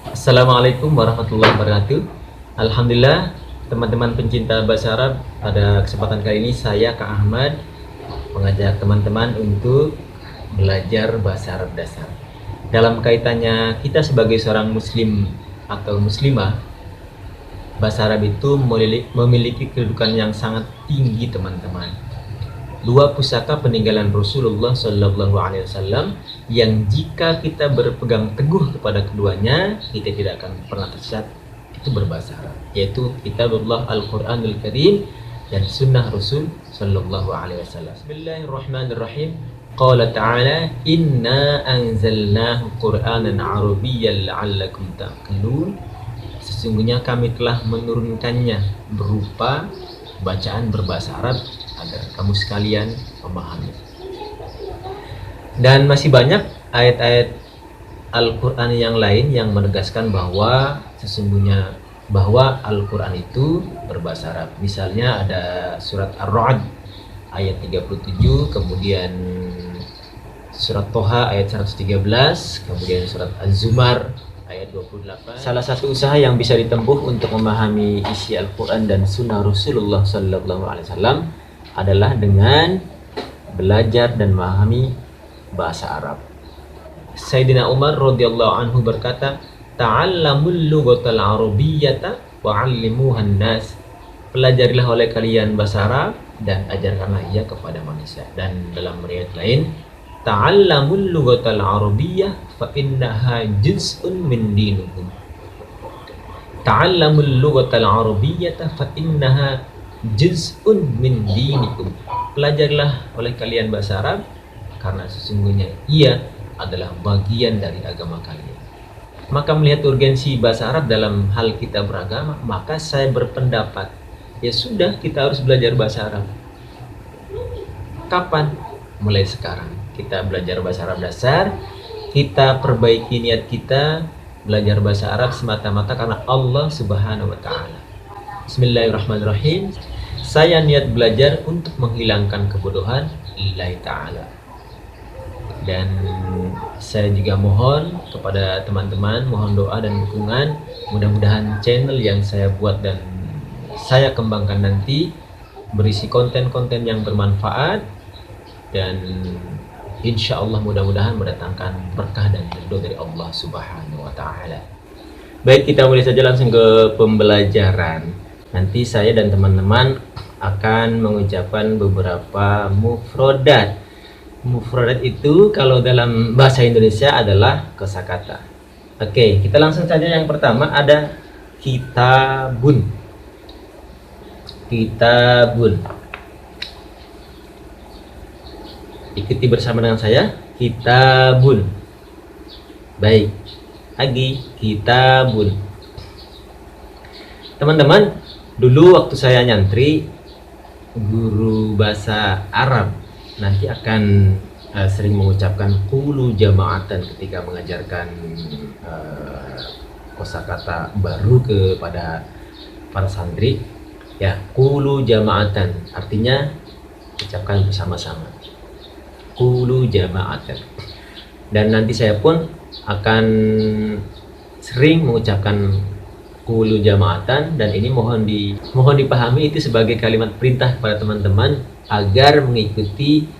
Assalamualaikum warahmatullahi wabarakatuh. Alhamdulillah, teman-teman pencinta bahasa Arab, pada kesempatan kali ini saya Kak Ahmad mengajak teman-teman untuk belajar bahasa Arab dasar. Dalam kaitannya kita sebagai seorang muslim atau muslimah, bahasa Arab itu memiliki kedudukan yang sangat tinggi, teman-teman. Dua pusaka peninggalan Rasulullah Shallallahu Alaihi Wasallam yang jika kita berpegang teguh kepada keduanya, kita tidak akan pernah tersesat, itu berbahasa Arab, yaitu Kitabullah Al-Quranul Karim dan Sunnah Rasul Shallallahu Alaihi Wasallam. Bismillahirrahmanirrahim. Qala ta'ala, inna anzalnahu Qur'anan Arabiyyan la'allakum ta'qilun. Sesungguhnya kami telah menurunkannya berupa bacaan berbahasa Arab agar kamu sekalian memahami. Dan masih banyak ayat-ayat Al-Quran yang lain yang menegaskan bahwa sesungguhnya bahwa Al-Quran itu berbahasa Arab. Misalnya ada surat Ar-Ra'd ayat 37, kemudian surat Toha ayat 113, kemudian surat Az-Zumar ayat 28. Salah satu usaha yang bisa ditempuh untuk memahami isi Al-Quran dan Sunnah Rasulullah Sallallahu Alaihi Wasallam adalah dengan belajar dan memahami bahasa Arab. Sayyidina Umar radhiyallahu anhu berkata, "Ta'allamul lughatal arabiyyata wa 'allimuhan nas." Pelajarilah oleh kalian bahasa Arab dan ajarkanlah ia kepada manusia. Dan dalam riwayat lain, "Ta'allamul lughatal arabiyyah fa innaha juz'un min dinikum." Ta'allamul lughatal arabiyyata fa innaha juz'un min dinikum. Pelajarilah oleh kalian bahasa Arab karena sesungguhnya ia adalah bagian dari agama kalian. Maka melihat urgensi bahasa Arab dalam hal kita beragama, maka saya berpendapat, ya sudah, kita harus belajar bahasa Arab. Kapan? Mulai sekarang. Kita belajar bahasa Arab dasar, kita perbaiki niat kita belajar bahasa Arab semata-mata karena Allah Subhanahu wa taala. Bismillahirrahmanirrahim. Saya niat belajar untuk menghilangkan kebodohan lillahi ta'ala. Dan saya juga mohon kepada teman-teman, mohon doa dan dukungan. Mudah-mudahan channel yang saya buat dan saya kembangkan nanti berisi konten-konten yang bermanfaat dan insya Allah mudah-mudahan mendatangkan berkah dan ridho dari Allah Subhanahu wa taala. Baik, kita mulai saja langsung ke pembelajaran. Nanti saya dan teman-teman akan mengucapkan beberapa mufrodat. Mufrodat itu kalau dalam bahasa Indonesia adalah kosakata. Oke, kita langsung saja. Yang pertama ada kitabun. Kitabun. Ikuti bersama dengan saya. Kitabun. Baik. Lagi kitabun. Teman-teman, dulu waktu saya nyantri, guru bahasa Arab nanti akan sering mengucapkan qulu jama'atan ketika mengajarkan kosakata baru kepada para santri. Ya, qulu jama'atan artinya ucapkan bersama-sama. Qulu jama'atan. Dan nanti saya pun akan sering mengucapkan qulu jama'atan, dan ini mohon dipahami itu sebagai kalimat perintah kepada teman-teman agar mengikuti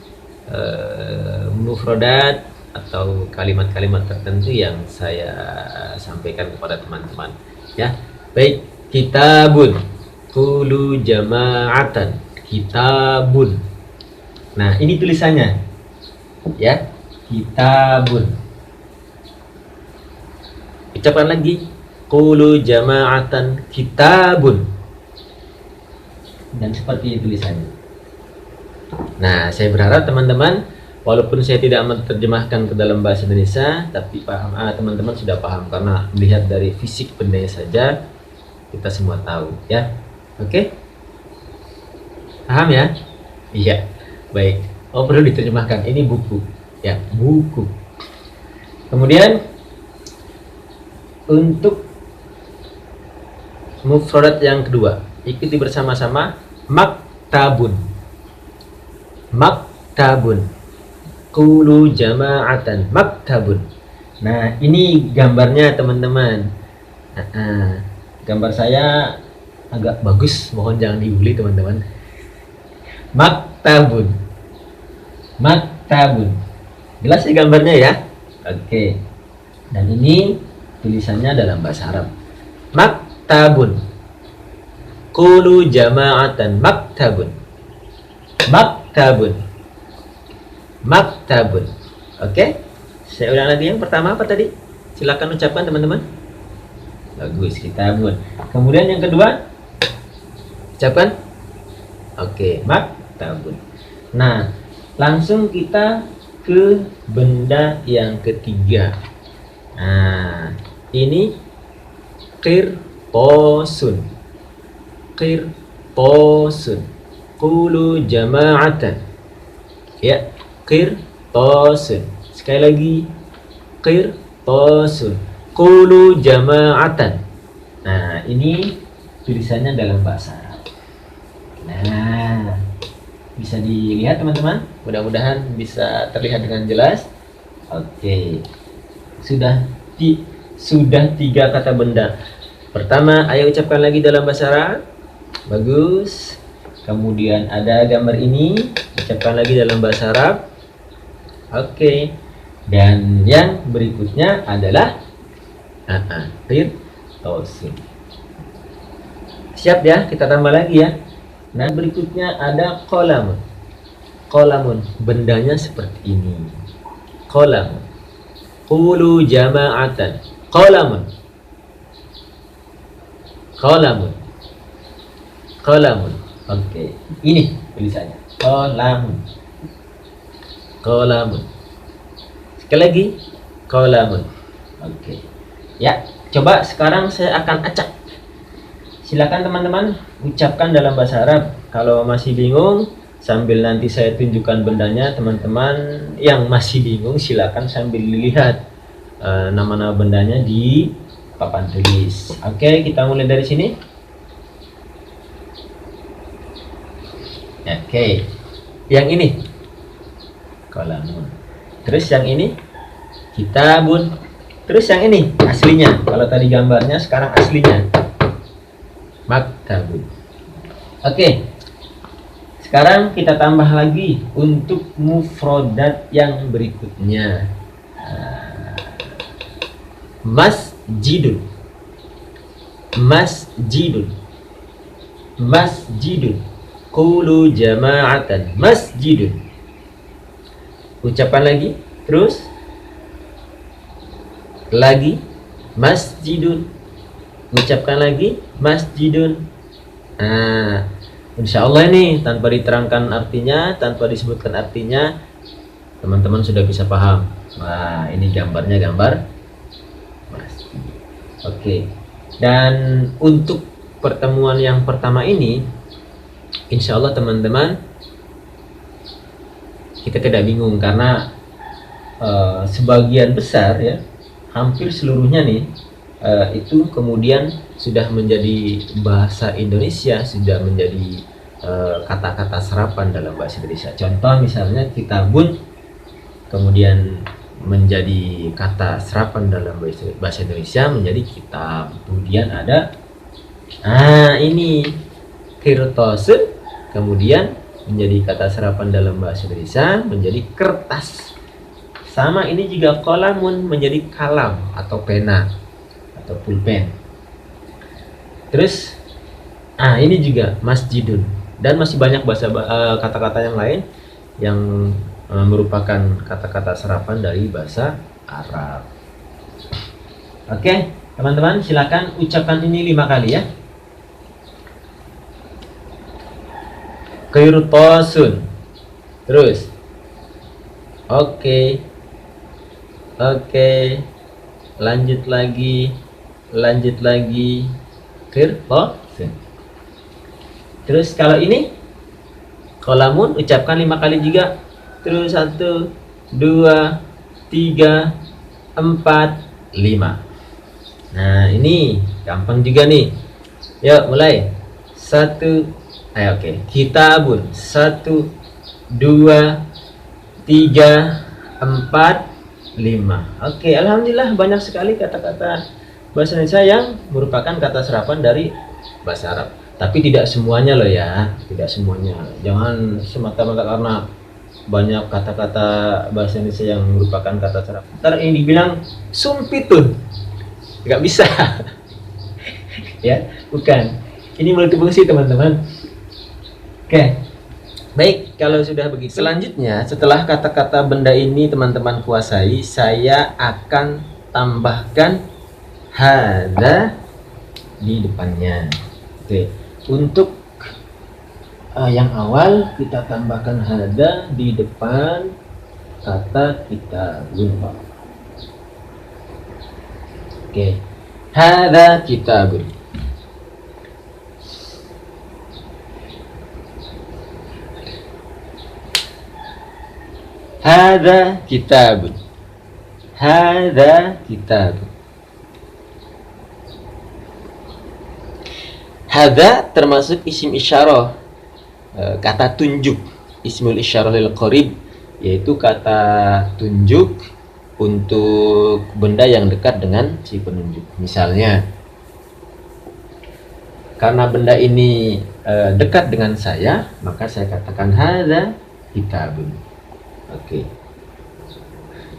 mufradat atau kalimat-kalimat tertentu yang saya sampaikan kepada teman-teman. Ya, baik. Kitabun, qulu jama'atan, kitabun. Nah, ini tulisannya. Ya, kitabun. Ucapkan lagi. Qulu jama'atan kitabun. Dan seperti itu tulisannya. Nah, saya berharap teman-teman, walaupun saya tidak menerjemahkan ke dalam bahasa Indonesia, tapi paham, teman-teman sudah paham karena melihat dari fisik bendanya saja kita semua tahu, ya. Oke? Paham ya? Iya. Baik. Oh, perlu diterjemahkan. Ini buku. Ya, buku. Kemudian untuk mufradat yang kedua, ikuti bersama-sama. Maktabun. Maktabun. Qulu jama'atan maktabun. Nah, ini gambarnya teman-teman. Gambar saya agak bagus, mohon jangan dibully teman-teman. Maktabun. Maktabun. Jelas ya gambarnya ya? Oke. Dan ini tulisannya dalam bahasa Arab. Maktabun. Qulu jama'atan maktabun. Maktabun. Maktabun. Oke? Saya ulang lagi, yang pertama apa tadi? Silakan ucapkan teman-teman. Bagus, kitabun. Kemudian yang kedua, ucapkan. Oke, maktabun. Nah, langsung kita ke benda yang ketiga. Nah, ini qirtosun. Qirtosun. Qulu jama'atan. Ya, qirtosun. Sekali lagi, qirtosun. Qulu jama'atan. Nah, ini tulisannya dalam bahasa Arab. Nah, bisa dilihat teman-teman. Mudah-mudahan bisa terlihat dengan jelas. Oke. Sudah 3 kata benda. Pertama, ayo ucapkan lagi dalam bahasa Arab. Bagus. Kemudian ada gambar ini, ucapkan lagi dalam bahasa Arab. Oke. Dan yang berikutnya adalah qirtosun. Siap ya, kita tambah lagi ya. Nah, berikutnya ada qalamun. Qalamun, bendanya seperti ini. Qalamun. Qulu jama'atan. Qalamun. Qalamun. Qalamun. Oke, ini tulisannya. Qalamun. Qalamun. Sekali lagi, qalamun. Oke. Ya, coba sekarang saya akan acak. Silakan teman-teman ucapkan dalam bahasa Arab. Kalau masih bingung, sambil nanti saya tunjukkan bendanya, teman-teman yang masih bingung silakan sambil lihat nama-nama bendanya di papan tulis. Oke, kita mulai dari sini. Oke, yang ini qalamun. Terus yang ini kitabun. Terus yang ini aslinya. Kalau tadi gambarnya, sekarang aslinya maktabun. Oke. Sekarang kita tambah lagi untuk mufrodat yang berikutnya. Masjidun. Masjidun. Masjidun. Qulu jama'atan. Masjidun. Ucapan lagi. Terus lagi, masjidun. Ucapkan lagi, masjidun. Nah, insya Allah ini tanpa diterangkan artinya, tanpa disebutkan artinya, teman-teman sudah bisa paham. Nah, ini gambarnya gambar masjid. Oke. Dan untuk pertemuan yang pertama ini, insya Allah teman-teman kita tidak bingung karena sebagian besar ya, hampir seluruhnya nih itu kemudian sudah menjadi bahasa Indonesia, sudah menjadi kata-kata serapan dalam bahasa Indonesia. Contoh misalnya kitabun kemudian menjadi kata serapan dalam bahasa Indonesia menjadi kitab. Kemudian ada ini qirtosun kemudian menjadi kata serapan dalam bahasa Indonesia menjadi kertas. Sama ini juga qalamun menjadi kalam atau pena atau pulpen. Terus ini juga masjidun dan masih banyak bahasa kata-kata yang lain yang merupakan kata-kata serapan dari bahasa Arab. Oke, teman-teman silakan ucapkan ini 5 kali ya. Qirtosun. Terus. Oke. Lanjut lagi. Qirtosun. Terus kalau ini qalamun ucapkan 5 kali juga. Terus 1, 2, 3, 4, 5. Nah, ini gampang juga nih. Yuk mulai. 1. Oke. Kitabun. 1, 2, 3, 4, 5. Oke, alhamdulillah banyak sekali kata-kata bahasa Indonesia yang merupakan kata serapan dari bahasa Arab. Tapi tidak semuanya loh ya, tidak semuanya. Jangan semata-mata karena banyak kata-kata bahasa Indonesia yang merupakan kata serapan. Ntar ini dibilang sumpitun, nggak bisa. Ya, bukan. Ini multifungsi teman-teman. Oke, baik, kalau sudah begitu. Selanjutnya, setelah kata-kata benda ini teman-teman kuasai, saya akan tambahkan hada di depannya. Oke, untuk yang awal kita tambahkan hada di depan kata kita lupa. Oke, hada kitabun. Hada kitabun. Hada kitabun. Hada termasuk isim isyarah, kata tunjuk, ismul isyarah lil qarib, yaitu kata tunjuk untuk benda yang dekat dengan si penunjuk. Misalnya, karena benda ini dekat dengan saya, maka saya katakan hada kitabun. Oke.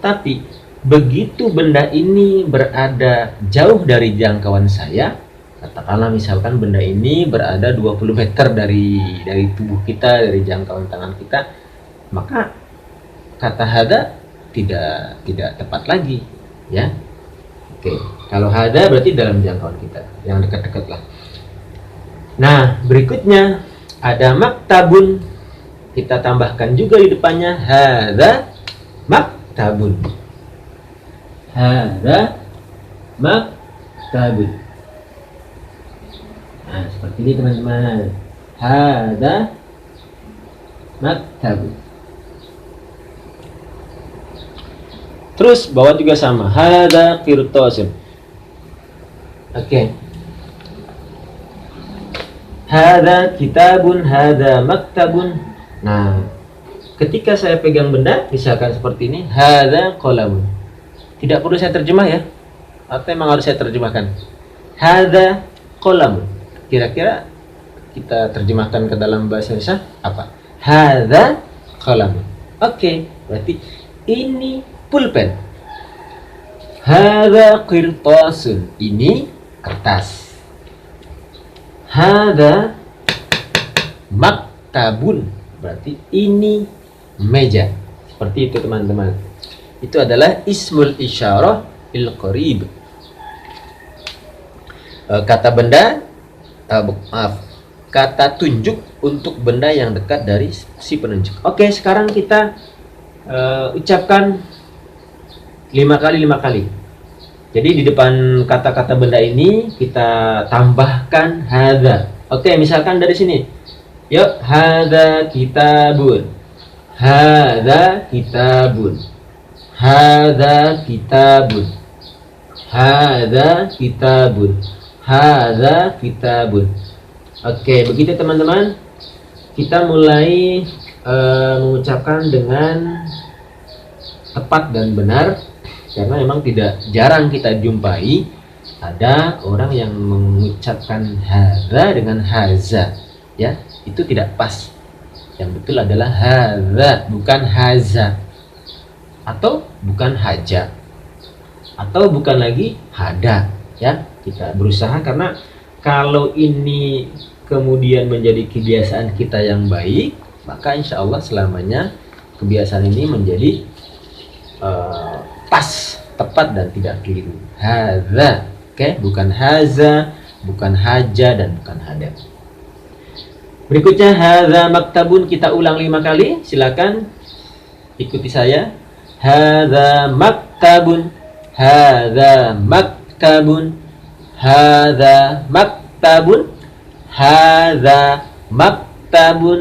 Tapi begitu benda ini berada jauh dari jangkauan saya, katakanlah misalkan benda ini berada 20 meter dari tubuh kita, dari jangkauan tangan kita, maka kata hada tidak tepat lagi, ya. Oke, kalau hada berarti dalam jangkauan kita, yang dekat-dekat lah. Nah, berikutnya ada maktabun, kita tambahkan juga di depannya hada maktabun. Hada maktabun. Nah, seperti ini teman-teman. Hada maktabun. Terus bawah juga sama. Hada qirtasun. Oke. Hada kitabun, hada maktabun. Nah, ketika saya pegang benda, misalkan seperti ini, hada qalamun. Tidak perlu saya terjemah ya. Atau memang harus saya terjemahkan? Hada qalamun. Kira-kira kita terjemahkan ke dalam bahasa Indonesia apa? Hada qalamun. Oke, berarti ini pulpen. Hada qirtasun. Ini kertas. Hada maktabun. Berarti ini meja. Seperti itu teman-teman. Itu adalah ismul isyarah il qarib. Kata benda, kata tunjuk untuk benda yang dekat dari si penunjuk. Oke, sekarang kita ucapkan 5 kali. Jadi di depan kata-kata benda ini kita tambahkan hada. Oke, misalkan dari sini. Yuk, hada kitabun. Hada kitabun. Hada kitabun. Hada kitabun. Hada kitabun. Oke, begitu teman-teman. Kita mulai mengucapkan dengan tepat dan benar, karena memang tidak jarang kita jumpai ada orang yang mengucapkan hadza dengan haza, ya, itu tidak pas. Yang betul adalah hadza, bukan haza, atau bukan haja, atau bukan lagi hada, ya. Kita berusaha, karena kalau ini kemudian menjadi kebiasaan kita yang baik, maka insya Allah selamanya kebiasaan ini menjadi pas, tepat, dan tidak keliru. Hadza, oke, bukan haza, bukan haja, dan bukan hada. Berikutnya hadza maktabun, kita ulang 5 kali. Silakan ikuti saya. Hadza maktabun, hadza maktabun, hadza maktabun, hadza maktabun,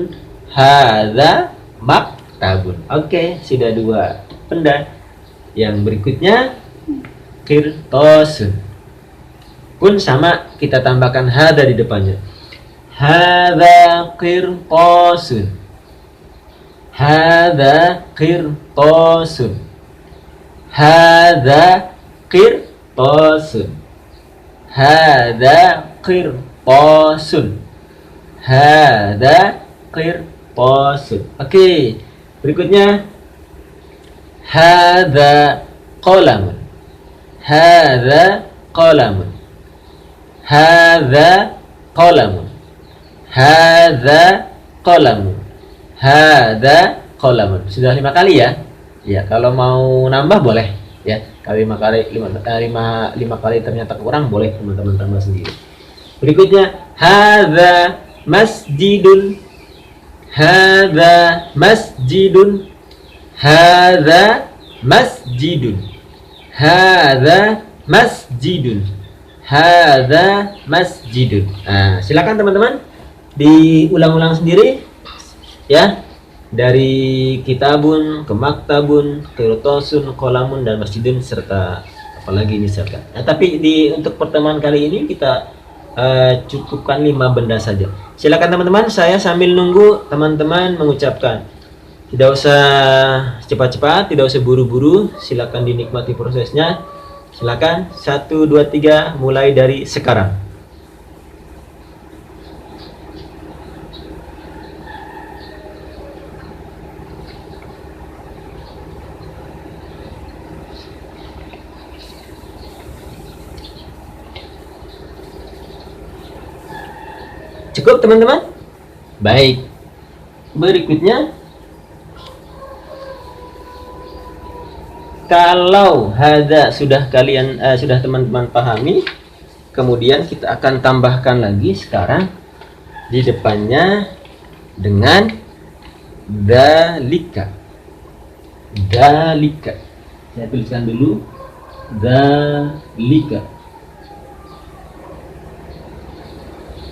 hadza maktabun. Oke, sudah 2 benda. Yang berikutnya qirtasun, pun sama, kita tambahkan hada di depannya. Hadza qirtasun. Hadza qirtasun. Hadza qirtasun. Hadza qirtasun. Hadza qirtasun. Oke. Berikutnya hadza qalamun. Hadza qalamun. Hadza qalamun. Hadza qalamun. Hadza qalamun. Sudah 5 kali ya? Ya, kalau mau nambah boleh ya. Kalau 5 kali 5 kali ternyata kurang, boleh teman-teman tambah sendiri. Berikutnya hadza masjidun. Hadza masjidun. Hadza masjidun. Hadza masjidun. Hadza masjidun. Nah, silakan teman-teman diulang-ulang sendiri ya. Dari kitabun ke maktabun, qirtasun, qalamun, dan masjidun, serta apalagi misalkan. Nah, tapi untuk pertemuan kali ini kita cukupkan 5 benda saja. Silakan teman-teman, saya sambil nunggu teman-teman mengucapkan. Tidak usah cepat-cepat, tidak usah buru-buru, silakan dinikmati prosesnya. Silakan 1 2 3 mulai dari sekarang. Cukup teman-teman? Baik. Berikutnya, kalau hadza sudah sudah teman-teman pahami, kemudian kita akan tambahkan lagi sekarang di depannya dengan dzalika. Dzalika. Saya tuliskan dulu dzalika.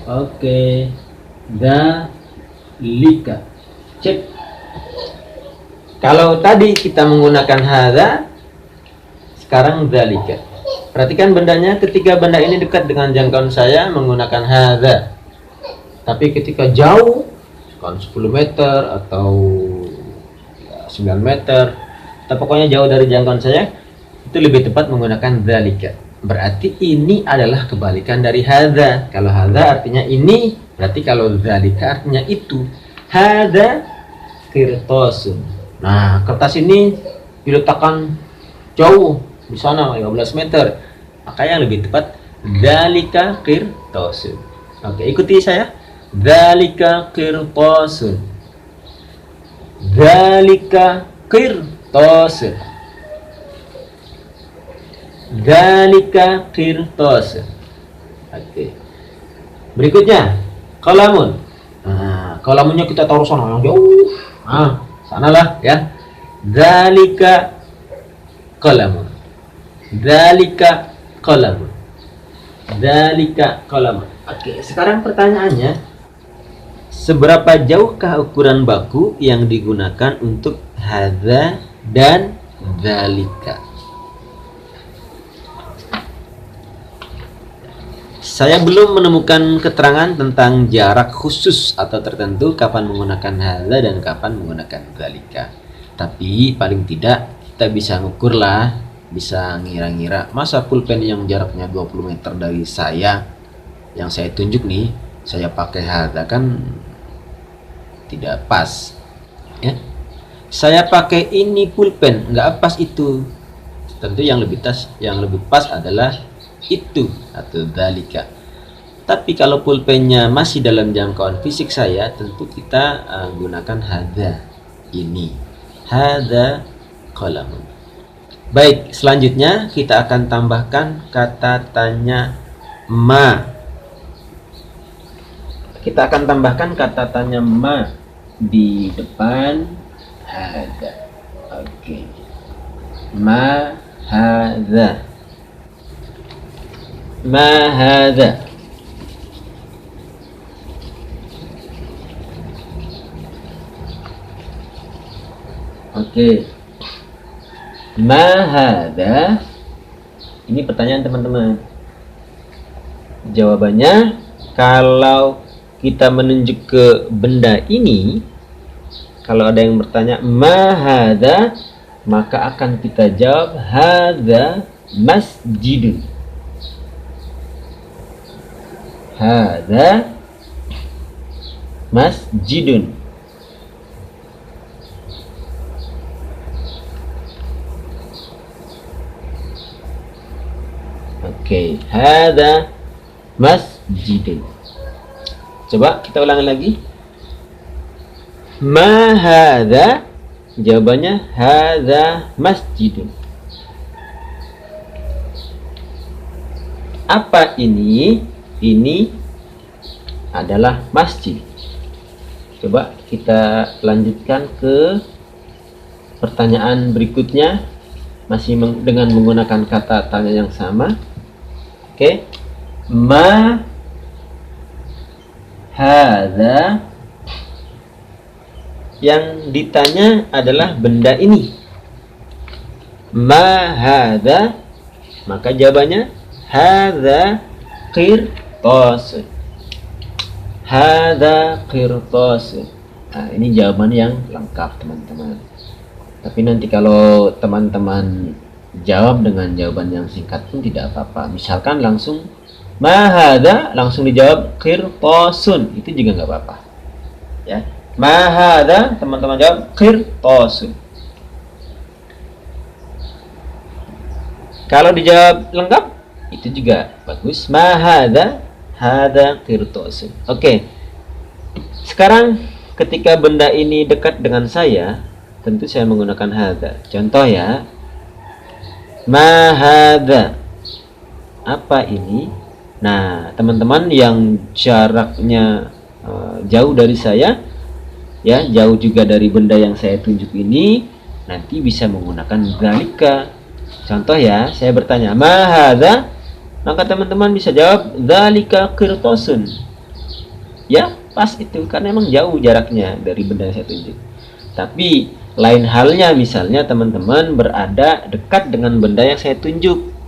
Oke, dzalika. Cek. Kalau tadi kita menggunakan hadza, sekarang dzalika. Perhatikan bendanya, ketika benda ini dekat dengan jangkauan saya menggunakan hadza. Tapi ketika jauh, kan 10 meter atau 9 meter, atau pokoknya jauh dari jangkauan saya, itu lebih tepat menggunakan dzalika. Berarti ini adalah kebalikan dari hadza. Kalau hadza artinya ini, berarti kalau dzalika artinya itu. Hadza qirtasun. Nah, kertas ini diletakkan jauh di sana 15 meter. Maka yang lebih tepat dzalika qirtasun. Oke, ikuti saya. Dzalika qirtasun. Dzalika qirtasun. Dzalika qirtasun. Oke. Berikutnya qalamun. Nah, qalamunnya kita taruh sana yang jauh. Nah, sanalah ya. Dzalika qalamun. Dzalika qalamun. Dzalika qalamun. Oke, sekarang pertanyaannya, seberapa jauhkah ukuran baku yang digunakan untuk hadza dan dzalika? Saya belum menemukan keterangan tentang jarak khusus atau tertentu kapan menggunakan hadza dan kapan menggunakan dzalika. Tapi paling tidak kita bisa ngukur lah, bisa ngira-ngira. Masa pulpen yang jaraknya 20 meter dari saya, yang saya tunjuk nih, saya pakai hadza, kan tidak pas ya. Saya pakai ini pulpen, nggak pas itu. Tentu yang lebih pas adalah itu atau dzalika. Tapi kalau pulpennya masih dalam jangkauan fisik saya, tentu kita gunakan hadza ini. Hadza qalamun. Baik, selanjutnya kita akan tambahkan kata tanya ma. Kita akan tambahkan kata tanya ma di depan hadza. Oke. Ma hadza. Ma hadza. Oke. Ma hadza. Ini pertanyaan teman-teman. Jawabannya, kalau kita menunjuk ke benda ini, kalau ada yang bertanya ma hadza, maka akan kita jawab hadza masjidun. Hadza masjidun. Oke, hadza masjidun. Coba kita ulangi lagi. Ma hadza, jawabannya hadza masjidun. Apa ini? Ini adalah masjid. Coba kita lanjutkan ke pertanyaan berikutnya, masih dengan menggunakan kata tanya yang sama. Oke. Ma hadza, yang ditanya adalah benda ini. Ma hadza, maka jawabannya hadza qirtas. Hadza qirtas. Nah, ini jawaban yang lengkap, teman-teman. Tapi nanti kalau teman-teman jawab dengan jawaban yang singkat pun tidak apa-apa. Misalkan langsung ma hadza, langsung dijawab qirtasun, itu juga nggak apa-apa. Ya. Ma hadza, teman-teman jawab qirtasun. Kalau dijawab lengkap, itu juga bagus. Ma hadza, hadza qirtasun. Oke. Sekarang ketika benda ini dekat dengan saya, tentu saya menggunakan hadza. Contoh ya. Ma hadza. Apa ini? Nah, teman-teman yang jaraknya jauh dari saya, ya, jauh juga dari benda yang saya tunjuk ini, nanti bisa menggunakan dzalika. Contoh ya, saya bertanya, ma hadza? Maka teman-teman bisa jawab dzalika qirtasun. Ya, pas itu, karena memang jauh jaraknya dari benda yang saya tunjuk. Tapi lain halnya misalnya teman-teman berada dekat dengan benda yang saya tunjuk.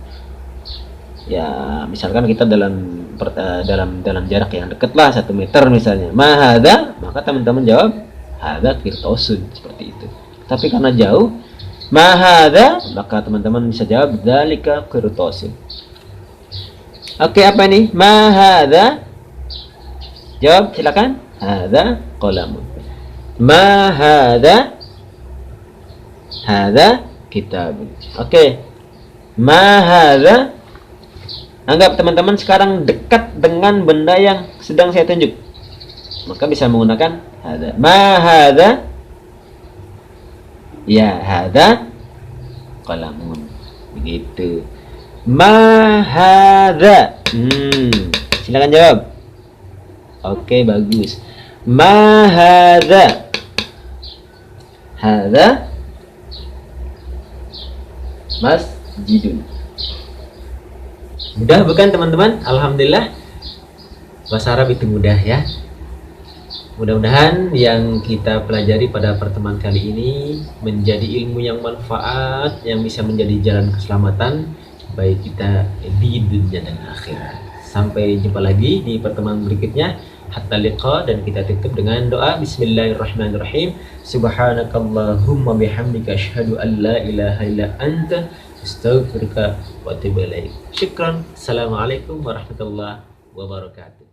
Ya, misalkan kita dalam jarak yang dekat lah, 1 meter misalnya. Ma hadza, maka teman-teman jawab hadza qirtasun, seperti itu. Tapi karena jauh, ma hadza, maka teman-teman bisa jawab dzalika qirtasun. Oke, apa ini? Ma hadza? Jawab silakan. Hadza qalamun. Ma hadza? Hadza kitabun. Oke. Ma hadza? Anggap teman-teman sekarang dekat dengan benda yang sedang saya tunjuk, maka bisa menggunakan hadza. Ma hadza? Ya, hadza qalamun. Begitu. Ma hadza? Silakan jawab. Oke, bagus. Ma hadza? Hadza masjidun. Mudah bukan teman-teman? Alhamdulillah, bahasa Arab itu mudah ya. Mudah-mudahan yang kita pelajari pada pertemuan kali ini menjadi ilmu yang manfaat, yang bisa menjadi jalan keselamatan baik kita di dunia dan akhirat. Sampai jumpa lagi di pertemuan berikutnya. Hatta liqa, dan kita tutup dengan doa bismillahirrahmanirrahim. Subhanakallahumma bihamdika asyhadu an la ilaha illa anta astaghfiruka wa atubu ilaik. Syukran. Assalamualaikum warahmatullahi wabarakatuh.